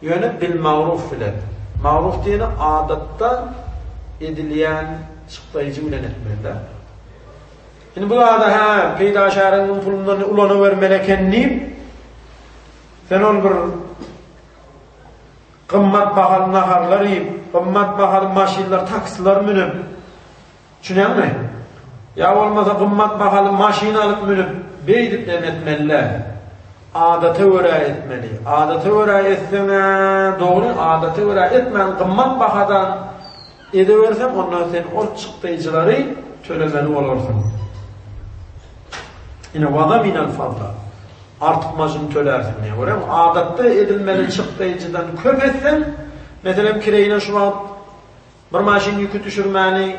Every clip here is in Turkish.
Yönü bil ma'ruf bilen. Ma'ruf diyeni adatta edilen çıklayıcı bilen etmeliler. Şimdi bu da peydaşarının pulundan ulanı vermelekenliyim. Sen ol bir kımmat bahalı naharlar yiyip, kımmat bahalı maşinler, taksiler münüp. Düşünüyor musun? Ya olmasa kımmat bahalı maşin alıp münüp beydip etmeliler. Adata göre etmeli. Adata göre etsene doğru, adata göre etmen kımmat bahadan ediversem ondan sen o çıklayıcıları tölemeli olursun. Yine vada minel fazla. Artık mazın tölersin diye. Görüyor musun? Adatta edilmeli çıklayıcıdan köp etsen, mesela kireyine şu an bir maşin yükü düşürmeni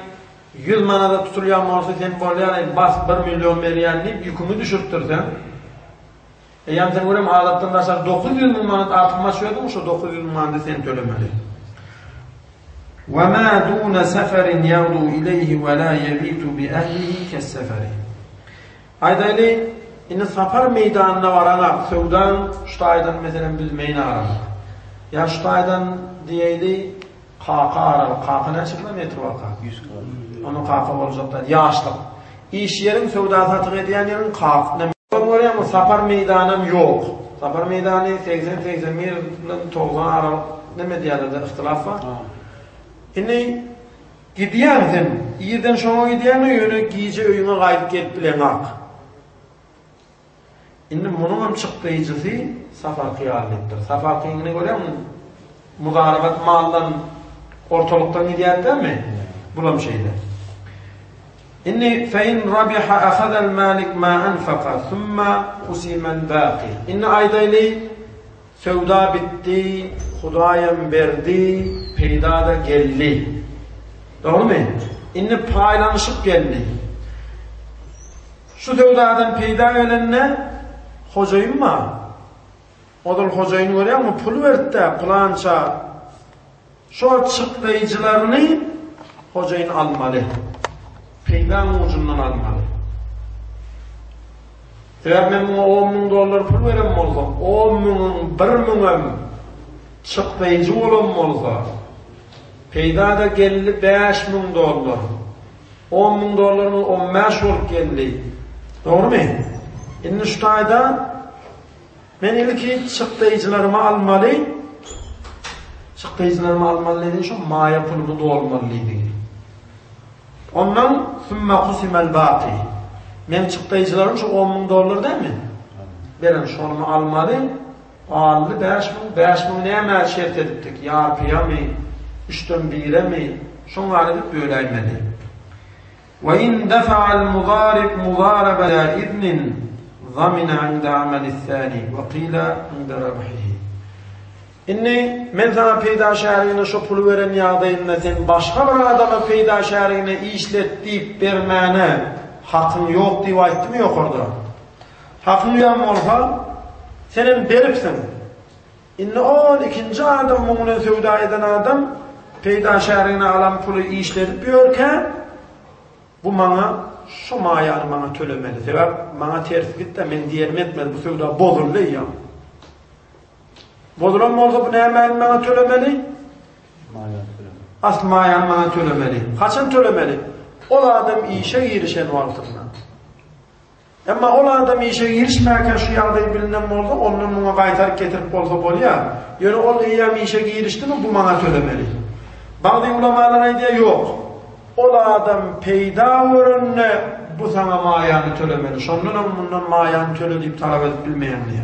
100 manada tutuluyan olsa sen böyle bas 1 milyon veriyen deyip yükümü düşürttürsen, yani sen görüyor musun? Adattan da 900 manada artık maşıyordun mu? Şu 900 manada sen tölemeli. وَمَا دُونَ سَفَرٍ يَغْدُوا إِلَيْهِ وَلَا يَبِيتُ بِأَهْلِهِ كَالسَّفَرِ. Aydaylı, yine safar meydanına varana, Sevdan, şu aydan mesela biz meyna aradık. Ya şu aydan diyeyli, kaka aradık. Kaka ne çıkma metre var kaka? 100 kaka. Onun kaka olacak da, yaşlık. İş yerin, Sevda satık ediyen yerin kaka. Oraya mı safar meydanım yok. Safar meydanı 80-81 90 aralık ne diyalerde ihtilaf var. Şimdi gidiyorsun, iyiden şuna gidiyorsun, yönü giyece öyüne kayıp gelip bilen ak. Şimdi bunun çıklayıcısı safar kıyalettir. Safar kıyını görüyor musun? Mudarabat maldan ortalıktan gidiyor değil mi? Bulam şeyler. Şimdi فَاِنْ رَبِحَ أَخَذَ الْمَالِكْ مَا أَنْفَقَ ثُمَّ قُسِمَ الْبَاقِ. Şimdi aydaylı sevda bitti, Hudayem verdi, peyda da geldi. Doğru mu? Şimdi paylanışıp geldi. Şu sevdadan peyda ölenine hocayım mı? O da hocayını görüyor mu? Pul verdi de plança şu çıklayıcılarını hocayını almalı. Peydanın ucundan almalı. Sebep ben buna $10.000 pul verem olsa, 10.000'ın 1.000'ın çıklayıcı olan olsa, peyda da geldi $5.000. $10.000'ın 15 olup geldi. Doğru mu? Şimdi şu ayda ben ilki çıklayıcılarımı almalı. Çıklayıcılarımı almalı dediğin şu maya pulumu da olmalıydı. Ondan sümme kusimel bâti. Benim çıklayıcılarım şu $10.000 değil mi? Ben şunu almalı. Aldı 5.000 neye mel şert ediptik? Yarpıya mı? 3'ten 1'e mi? Şunu alıp böyle etmeli. وَاِنْ دَفَعَ الْمُضَارِبْ مُضَارَبَ لَا اِذْنٍ ضَمِنَ عِنْدَ عَمَلِ الثَّانِ وَقِيلَ عِنْدَ رَبْحِهِ. İnni men sana peyda şerine şu pulu veren yağdayınla sen başka bir adama peyda şerine işlet deyip vermene hakkın yok diye ayıttı mı yok orada? Hakkın yok olsa senin beripsin. İnni o ikinci adam bunu sevda eden adam peyda şerine alan pulu işletip diyorken bu bana şu mayanı bana tölemeli. Sebep bana ters gitti de ben diyelim etmedi bu sevda bozuldu ya. Bozulan mı olsa bu ne hemen bana tölemeli? Asıl mayan bana tölemeli. Kaçın tölemeli? Ola adam işe girişen vaktinde. Ama ola adam işe girişmeyken şu yağdayı bilinen mi olsa onun buna kaytarıp getirip olsa bol ya. Yani o iyam işe girişti mi bu bana tölemeli. Bazı ulamalara diye yok. Ola adam peyda vurunne bu sana mayanı tölemeli. Şundan bundan mayanı töledip talep edip bilmeyen diye.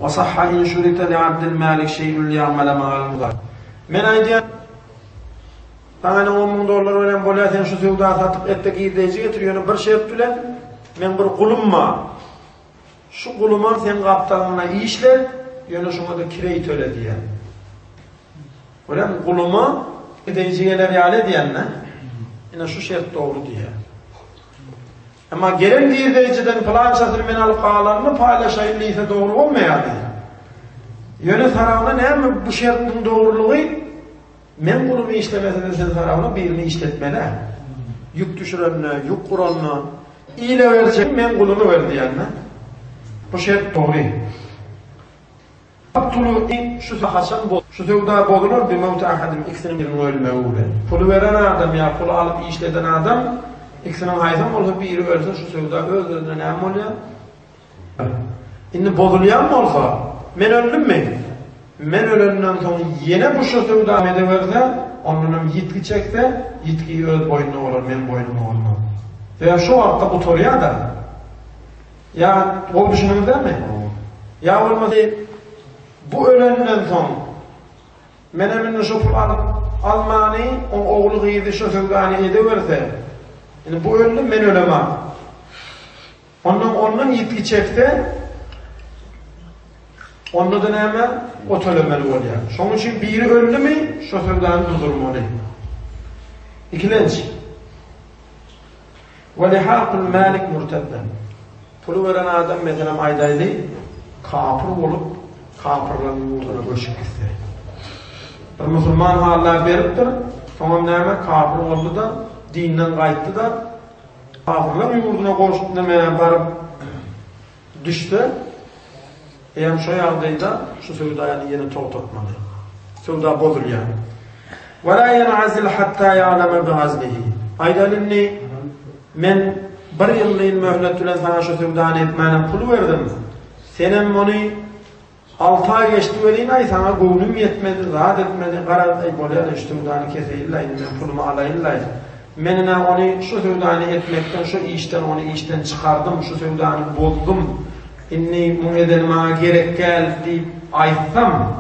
وَصَحَّ اِنْ شُرِتَ لِعَبْدِ الْمَالِكْ شَيْءٌ لِيَعْمَلَ مَعَ الْمُضَارِ. Men aydiyen bana $10.000 veren bolya sen şu sevda satıp ette giydeyici getiriyor. Bir şey ettiler. Men bir kulumma. Şu kuluma sen kaptanına işlet. Yönü şuna da kireyi töle diyen. Öyle mi? Kuluma gideyiciyeler yale diyenler. Yine şu şart doğru diye. Ama gelen giydiriciden falan çatır men alıp ağlarını paylaşayım doğru olmayadı. Yönü tarafına ne mi bu şartın doğruluğu? Men bunu işlemesine sen tarafına birini işletmeli. Yük düşürenine, yük kuranına iyile verecek men kulunu ver diyenler. Bu şart doğru. Abdulu şu haçan şu sevda bolulur bir mevta ahadim ikisinin birini ölmeğuyle. Pulu veren adam ya pulu alıp işleden adam ikisinin hayzan olup biri ölse şu sevda öldüğünde ne oluyor? Şimdi bozulayan mı olsa men öldüm mü? Men ölenden sonra yine bu şu sevda medeverse onun yitki çekse yitkiyi öz boynuna olur, men boynuma olmaz. Veya şu vakta bu toruya da ya o düşünümüz değil mi? Ya olmaz bu ölenden son menemin şu pul alıp almani o oğlu gıydı şu sevdani ediverse yani bu öldüm men ölemem. Onun yitki çekti onda da neyme o tölemeli oluyor. Şunun için biri öldü mü şu sevdani durdurmalı. İkilenci وَلِحَاقُ الْمَالِكْ مُرْتَدًا pulu veren adam mesela aydaydı kapır olup kapırların yurduna göçüp gitti. Bir Müslüman haline veriptir, tamam neyme kapır oldu da, dinden kayıttı da, kapırların yurduna koşup demeye barıp düştü. Eğer şu yağdaydı, şu sevdayını yeni toğutmalı. Sevda bozul yani. وَلَا يَنْعَزِلْ حَتَّى يَعْلَمَ بِعَزْلِهِ Aydalini men bir yıllığın mühletülen sana şu sevdanı etmeyene pulu verdim. Senin onu 6 ay geçti vereyim ay sana gönlüm yetmedi, rahat etmedi, karar ay bolaya şu sevdanı keseyillayın, ben pulumu alayıllayın. Menine onu şu sevdanı etmekten, şu işten çıkardım, şu sevdanı bozdum. İnni bunu edenime gerek gel deyip aytsam,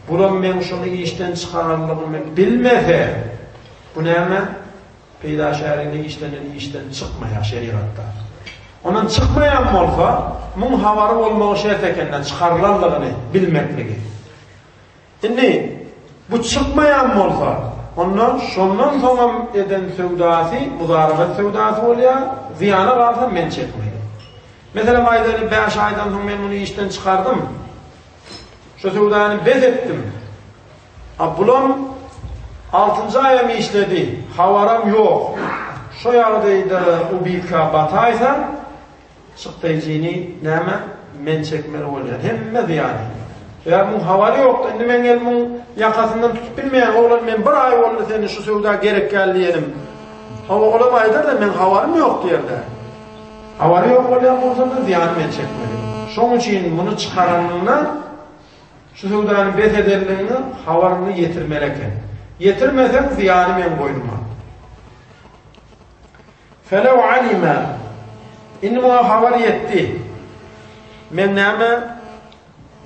buram ben şunu işten çıkararlığımı bilmese, bu neyme? Peyda şehrinde işten çıkmaya şeriatta. Onun çıkmayan mı olsa, bunun havarı olmağı şert ekenden çıkarlarlığını bilmekligi. Şimdi bu çıkmayan mı olsa, ondan şundan sonra eden sevdası, muzarabat sevdası oluyor, ziyana varsa men çekmeyi. Mesela maydani 5 aydan sonra ben bunu işten çıkardım, şu sevdanı bez ettim. Bulam 6. ayamı işledi, havaram yok. Şu yağdaydı o bilka bataysa, çıktaycini neyme men çekmeli oluyor. Hemmedi yani. Eğer bu havarı yoktu, şimdi ben gelmin yakasından tutup bilmeyen oğlan ben bir ay oldu senin şu sevda gerek gel diyelim. Hava olamaydır da ben havarım yoktu yerde. Havarı yok oluyor olsa da ziyanı men çekmeli. Şunun için bunu çıkaranlığına şu sevdanın bet ederliğini havarını yetirmeleken. Yetirmesen ziyanı men koydum. فَلَوْ عَلِمَا İnni buna havar yetti. Men neyme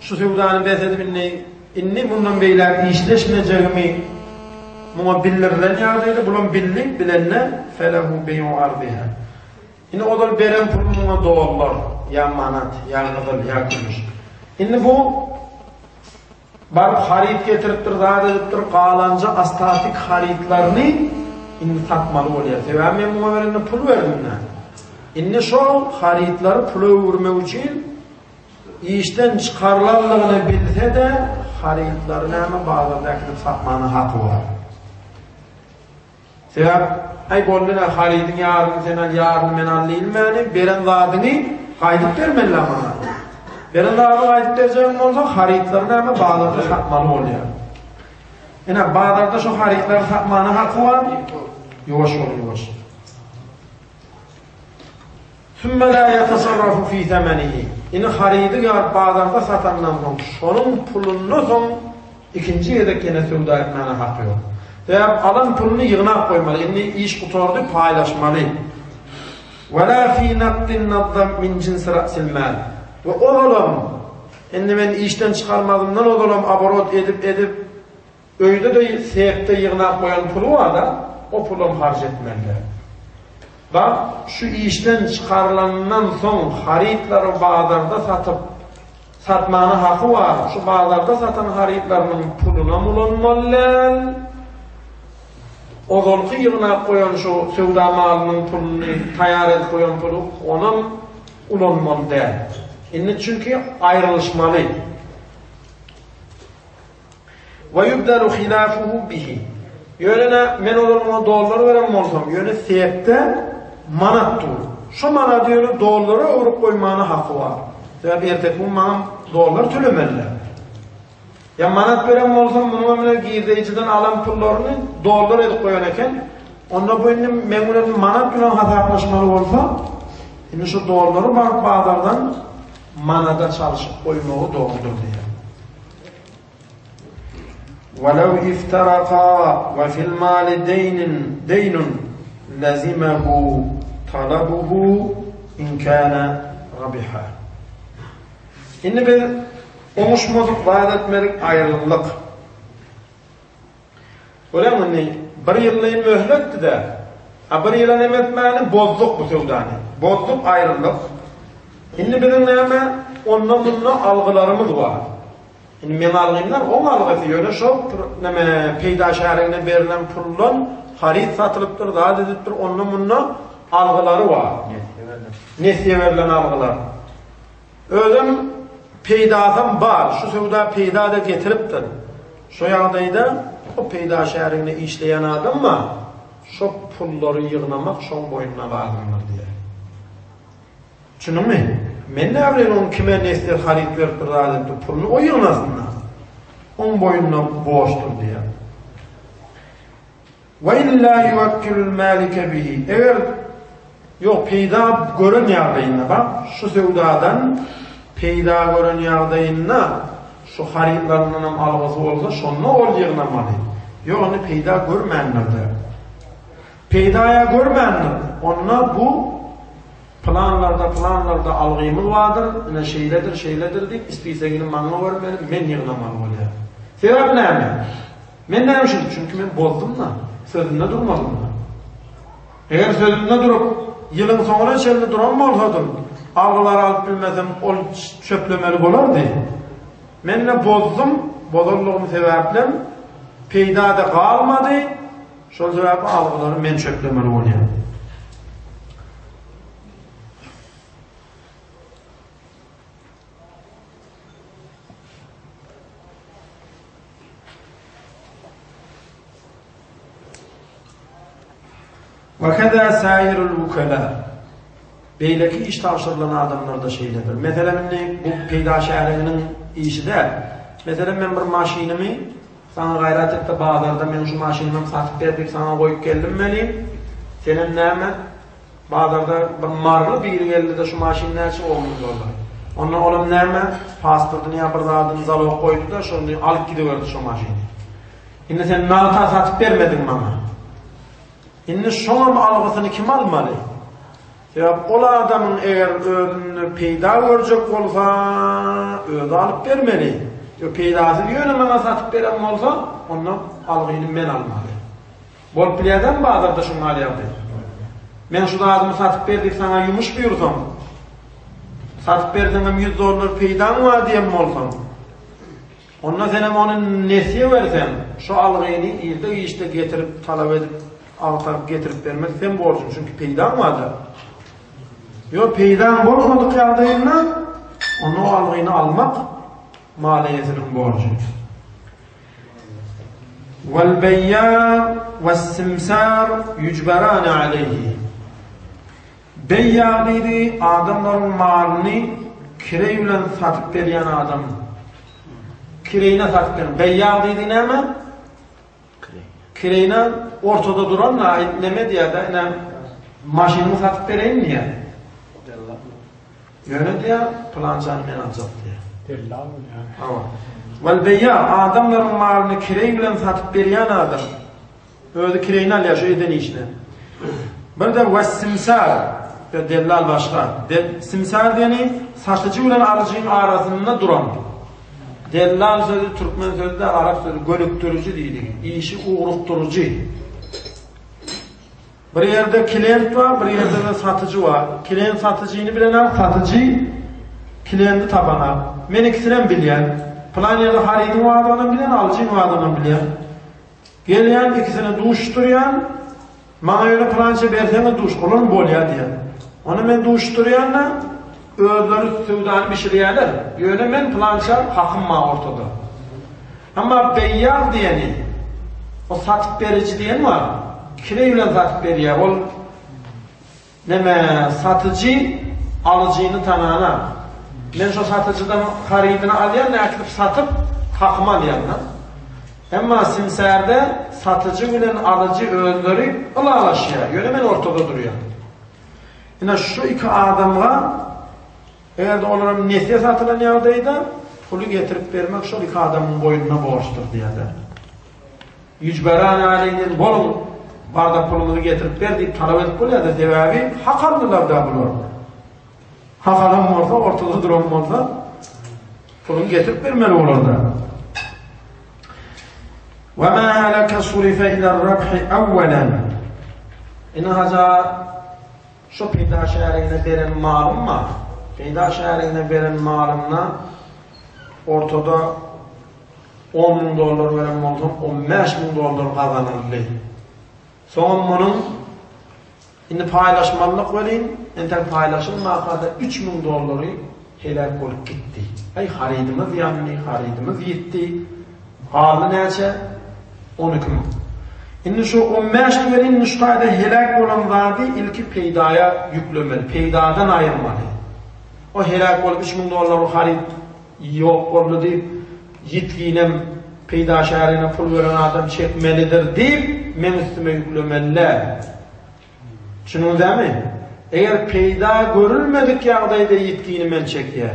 şu sevdanı bet edip inni bundan beyler işleşmeyeceğimi buna bilirlen yardıydı. Bunun bilenle فَلَهُ بَيُعُ عَرْضِهَا İnni o da beren pulmuna doğallar. Ya manat, ya kızıl, ya gümüş. İnni bu barıp harit getiriptir, zat ediptir, qalanca astatik haritlarını inni satmalı oluyor. Sebeben ben buna verene pul verdim ne? İnni şu haritları pula vurmak için işten çıkarlarlığını bilse de haritlarını hemen bazıda gidip satmanın hakkı var. Sebep ay bolluna haridin yarın sen yarın men allilmeni beren zadını kaydıp vermeli ama. Beren zadını kaydıp vereceğim olsa haritlarını hemen bazıda satmalı oluyor. Yani bazıda şu haritları satmanın hakkı var. Yavaş ol yavaş. ثُمَّ لَا يَتَصَرَّفُ ف۪ي ثَمَنِهِ İni haridi yar bazarda satandan sonra şunun pulunu son ikinci yedek yine sevda etmene hakkı yok. Veya alan pulunu yığına koymalı. İni iş kutordu paylaşmalı. وَلَا ف۪ي نَقْدٍ نَظَّمْ مِنْ جِنْسِ رَأْسِ الْمَالِ Ve oğlum, şimdi ben işten çıkarmadımdan oğlum aborot edip öyde de seyepte yığına koyan pulu var da o pulum harc etmeliler. Bak şu işten çıkarılandan son haritları bazarda satıp satmanın hakkı var. Şu bazarda satan haritlarının puluna mulanmalılar. O zolki yığına koyan şu sevda malının pulunu tayar et koyan pulu ona ulanmalı değil. Çünkü ayrılışmalı. Ve yubdalu khilafuhu bihi. Yönene men olurma doları verem olsam yöne seyepte manat dur. Şu manat diyor doları vurup koymanın hakkı var. Sebep ertek bu man dolar tülemeliler. Ya manat veren bolsam bunu memle girdeyiciden alan pullarını dolar edip koyan eken. Onda bu indi memnuniyeti manat bilen hesaplaşmalı olsa, şimdi şu doları bakıp bağlardan manada çalışıp koymağı doğrudur diye. وَلَوْ اِفْتَرَقَا وَفِي الْمَالِ دَيْنٌ لَزِمَهُ طَلَبُهُ اِنْ كَانَ رَبِحًا. Şimdi bir omuşmazlık vaat etmelik ayrılık. Öyle mi? Bir yıllığın mühletti de, bir yılan emetmeyeni bozduk bu sevdani. Bozduk ayrılık. Şimdi bizim neyme ondan bundan algılarımız var. Şimdi men algıyımlar o algısı öyle şu peyda şehrine verilen pullun harit satılıptır, daha dediptir, ondan bundan algıları var. Nesiye verilen algılar. Özüm peydadan var, şu sevda peyda da getiriptir. Şu yağdayda o peyda şehrine işleyen adam mı? Şu pulları yığınamak şon boyununa lazımdır diye. Çünkü mi? Men ne bileyim onun kime nesler harit verip razıdır pulunu o yığınasınlar. Onun boyununa boğuştur diye. وَاِنْ لَا يُوَكِّلُ الْمَالِكَ بِهِ. Eğer yok peyda görün yağdayına bak, şu sevdadan peyda görün yağdayına şu haritlarının algısı olsa şonla ol yığınamalı. Yok onu peyda görmeyenlerdir. Peydaya görmeyenler, onunla bu planlarda algıyımız vardır, ne şeyledir deyip, istiyseginin bana vermeyelim, men yığınamalı oluyor. Sebep ne mi? Men ne yapmışım? Çünkü ben bozdum da, sözümde durmadım da. Eğer sözümde durup, yılın sonra içerisinde duran mı olsadım, algıları alıp bilmesem, ol çöplemeli olardı. Men ne bozdum, bozulduğum sebeple, peyda da kalmadı, şu sebeple algıları men çöplemeli oluyor. وَكَذَا سَائِرُ الْوُكَلَى. Beyleki iş tavşırlanan adamlar da şeyledir. Mesela bu peyda şehrinin işi de, mesela ben bir maşinimi sana gayret etti bazılarda ben şu maşinimi satıp verdik sana koyup geldim meliyim. Senin neyme? Bazılarda marlı bir geldi de şu maşinin neresi olmuş orada. Ondan oğlum neyme? Pastırdığını yapırdığını zalığa koydu da şunu alıp gidiverdi şu maşini. Şimdi sen nalta satıp vermedin bana. Şimdi şunun algısını kim almalı? Ya o adamın eğer ödünü peyda görecek olsa ödü alıp vermeli. Ya peydası bir yöne bana satıp veren olsa ondan algıyını men almalı. Bol pileden bazıları da şunu yaptı. Ben şu adamı satıp verdik sana yumuş buyursam. Satıp verdiğim $100 peydan var diye mi olsam? Ondan sen onun nesiye versen şu algıyını işte getirip talep edip altarıp getirip vermek sen borcun çünkü peydan vardı. Yok peydan borçmadık yardayına onu o algıyını almak maliyetinin borcu. وَالْبَيَّا وَالسِّمْسَارِ يُجْبَرَانِ عَلَيْهِ. Beyya dedi adamların malını kireyle satıp veren adam. Kireyle satıp veren. Beyya dedi ne mi? Kireyle ortada duranla neme diye de maşinimi satıp vereyim diye. Yöne diye plançanı men alacak diye. Dellal mı yani? Tamam. Vel beyya adamların malını kireyle satıp veren adam. Öyle kireyle alıyor şu eden işine. Bir de vessimsar dellal başka. Simsar diyeni satıcı ile alıcının arasında duran. Dellal sözü Türkmen sözü de Arap sözü gölüktürücü değil. İşi uğrukturucu. Bir yerde klient var, bir yerde de satıcı var. Klient satıcıyını bilen, satıcı klienti tabana. Men ikisinden bilen. Plan yerde haridin varlığını bilen, alıcının varlığını bilen. Geleyen ikisini duşturuyan, bana öyle plança versene duş, olur mu bol ya diye. Onu ben duşturuyanla özleri sevdanı bir şey yerler. Öyle ben plança hakkım var ortada. Ama beyyar diyeni, o satıp verici diyen var. Kireyle satıp veriyor. O neme satıcı alıcını tanana. Ben şu satıcıdan haridini alayan ne akıp satıp Hakmal yanına. Ama simserde satıcı bilen alıcı öldürüp ılalaşıyor. Yönemen ortada duruyor. Yine şu iki adamla eğer de onların nesiye satılan yerdeydi pulu getirip vermek şu iki adamın boynuna borçtur diye de. Yücberan aleyhinin bolun bardak pulunu getirip ver deyip talep edip buluyor da sebebi hakarlılar da bulur. Hakarım orada, ortada durum orada pulunu getirip vermeli olur da. وَمَا هَلَكَ صُرِفَ اِلَى الرَّبْحِ اَوَّلًا İnahaca şu peyda şehrine veren malım mı? Peyda şehrine veren malımla ortada $10.000 veren oldum, $15.000 kazanırlı. Son bunun şimdi paylaşmalık vereyim, enter paylaşılmakada $3.000 helak olup gitti. Ay haridimiz yandı, haridimiz gitti. Ağırlı neyse? 12 min. Şimdi şu 15 verin nüştayda helak olan zadi ilki peydaya yüklemeli. Peydadan ayrılmalı. O helak olup $3.000 harid yok oldu deyip yitkiyle peyda şehrine pul veren adam çekmelidir deyip men üstüme yüklemeliler. Şunu değil mi? Eğer peyda görülmedik yağdayda yitkiini men çekiyor.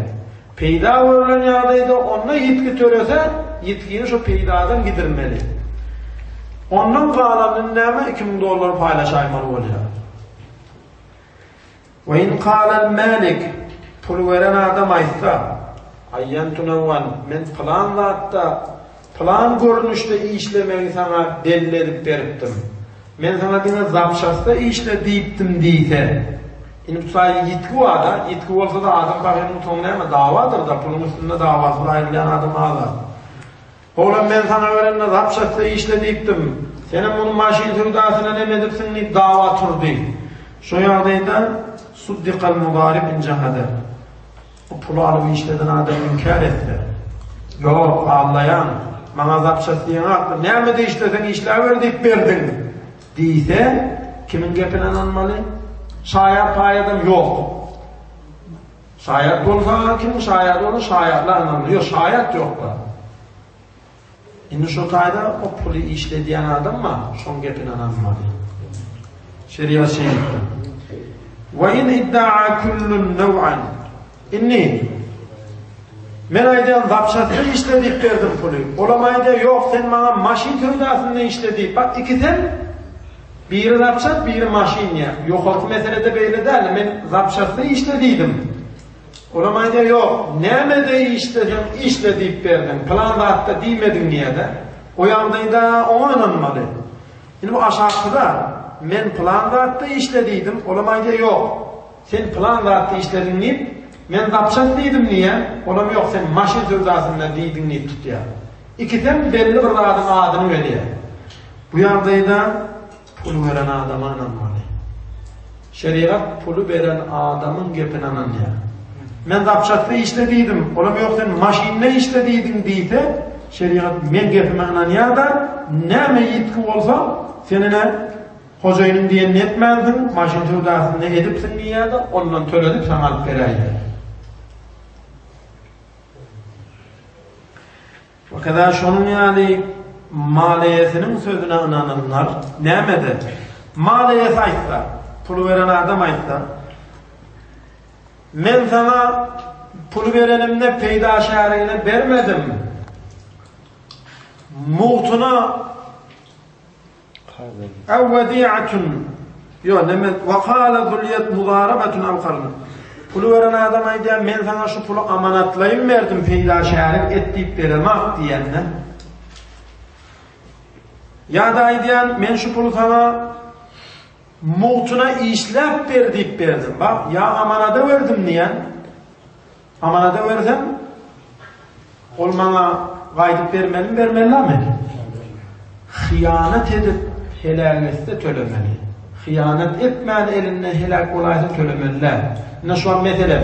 Peyda görülen yağdayda onunla yitki törese yitkiini şu peydadan gidirmeli. Ondan kalanın neyme $2.000 paylaşaymalı oluyor. Ve in kâlel mâlik pul veren adam aysa ayyentunavvan men plan zatta plan görünüşte işlemeyi sana delil edip veriptim. Men sana dine zapşasta işle deyiptim deyse. Şimdi bu sayı yitki var da, yitki olsa da adam bakımını tonlayama davadır da pulun üstünde davasına ayrılayan adam ağlar. Oğlum ben sana öğrenme zapşasta işle deyiptim. Senin bunun maşin tüydasına ne medipsin deyip dava turdu. Şu yardayda suddikal mudarib incehade. O pulu alıp işleden adam inkar etti. Yok ağlayan, bana zapşasta yana attı. Ne de işlesen işler deyip verdin. Deyse kimin gepine anmalı? Şayet payadam yok. Şayet olsa kim şayet olur? Şayetler anlamlı. Yok şayet yok da. Şimdi şu kayda o pulu işlediyen adam mı? Şun gepine anmalı. Şeriat şeylikte. Ve in idda'a kullun nev'an. İnni men aydan zapşatı işledik verdim pulu. Olamayda yok sen bana maşin tüydasında işledik. Bak ikiden biri zapşat, biri maşin ya. Yok olku meselede böyle değil. Ben zapşatı işlediydim. Olamayda yok. Nemede işledim, işledip verdim. Plan hatta değmedim niye de. O yandayda ona inanmalı. Şimdi bu aşağıda men plan hatta işlediydim. Olamayda yok. Sen plan hatta işledin deyip men zapşat değildim niye? Olam yok sen maşin tüydasında değildin deyip tut ya. İkiden belli bir adını veriyor. Bu yandayda pulu veren adama inanmalı. Şeriat pulu veren adamın gepine inanıyor. Men zapşatlı işlediydim. Olam yok sen maşinle işlediydin deyte şeriat men gepime inanıyor da ne yetki olsa seninle hocayının diyenini etmezdin. Maşin tüydasını edipsin diye de ondan töledip sana alıp vereydi. O kadar şunun yani maliyesinin sözüne inananlar nemede maliyesi aytsa pulu veren adam aytsa men sana pulu verenimde peyda şehrine vermedim muhtuna evvedi'atun yok neme ve kâle zulliyet muzarabetun evkarlı pulu veren adam aytsa men sana şu pulu amanatlayım verdim peyda şehrin ettiyip veremek diyenler ya da diyen men şu pulu sana muhtuna işlep verdik verdim. Bak ya amanada verdim diyen amanada versem olmana gaydıp vermeli mi? Hıyanet edip helalnesi tölemeli. Hıyanet etmeyen eline helak olaysa tölemeliler. Ne şu an mesela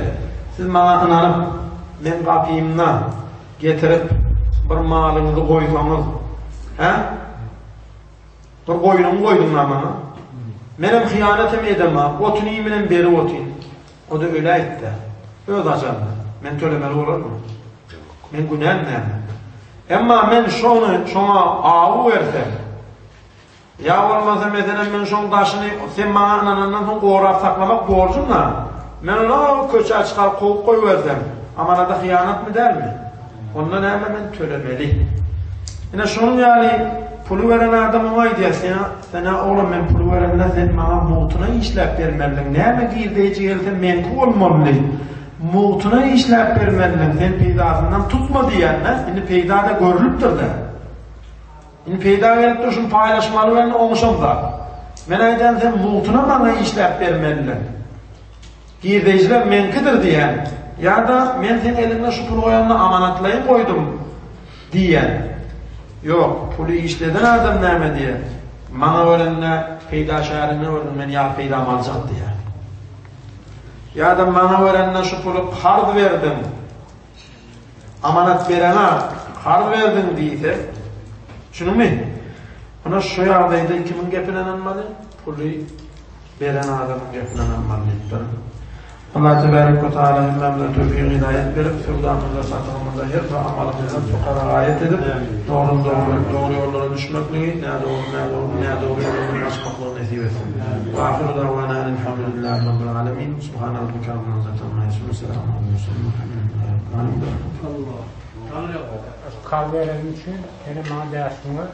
siz bana inanıp ben kapıyımdan getirip bir malınızı koysanız bir koyunumu koydum bana. Benim hıyanetim edemem. Otun iyiminin beri otun. O da öyle etti. Öyle acaba. Ben tölemeli olur mu? Ben günahım ne? Emma men şoňa awu bersem, ya olmasa meselen men şoň daşyny sen maňa anandan soň gorap saklamak borjumla, men onu köçe çıkar koyup koyuversem, amanada hıyanat mı der mi? Ondan näme men tölemeli. Ine şonuň ýaly pulu veren adamyň aýdýasy, sana oğlum men pulu verende sen maňa mutuna işläp bermeliň. Näme girdeji gelse men bolmaly. Mutuna işläp bermeliň. Sen peýdasyndan tutma diýenler, indi peýdada görülüpdir de. Indi peýda gelip durşun paýlaşmaly bilen oňuşamda. Men aýdan sen mutuna maňa işläp bermeliň. Girdejiler menkidir diýen. Ya da men sen elimde şu pulu goýanly amanatlaýyp goýdum diýen. Yok, pulu işleden adam näme diye. Maňa ölenle peýda şäherine ölen men ýa peýda aljak diye. Ya da maňa ölenle şu pulu hard verdim. Amanat berene hard verdim diýse, şunumy? Ana şu ýagdaýda kimin gepine inanmaly? Pulu beren adamyň gepine inanmaly. Allah tebarek ve teala hemmemle tevfik hidayet verip sırdanımıza satımımıza her ve amalımıza fukara ayet edip doğru yollara düşmekliği ne doğru yollara açmaklığı nesip etsin. Ve ahiru davana elhamdülillahi rabbil alemin. Subhane rabbike rabbil izzati amma yasifun. Selamun aleyküm. Kalbi için benim bana dersimi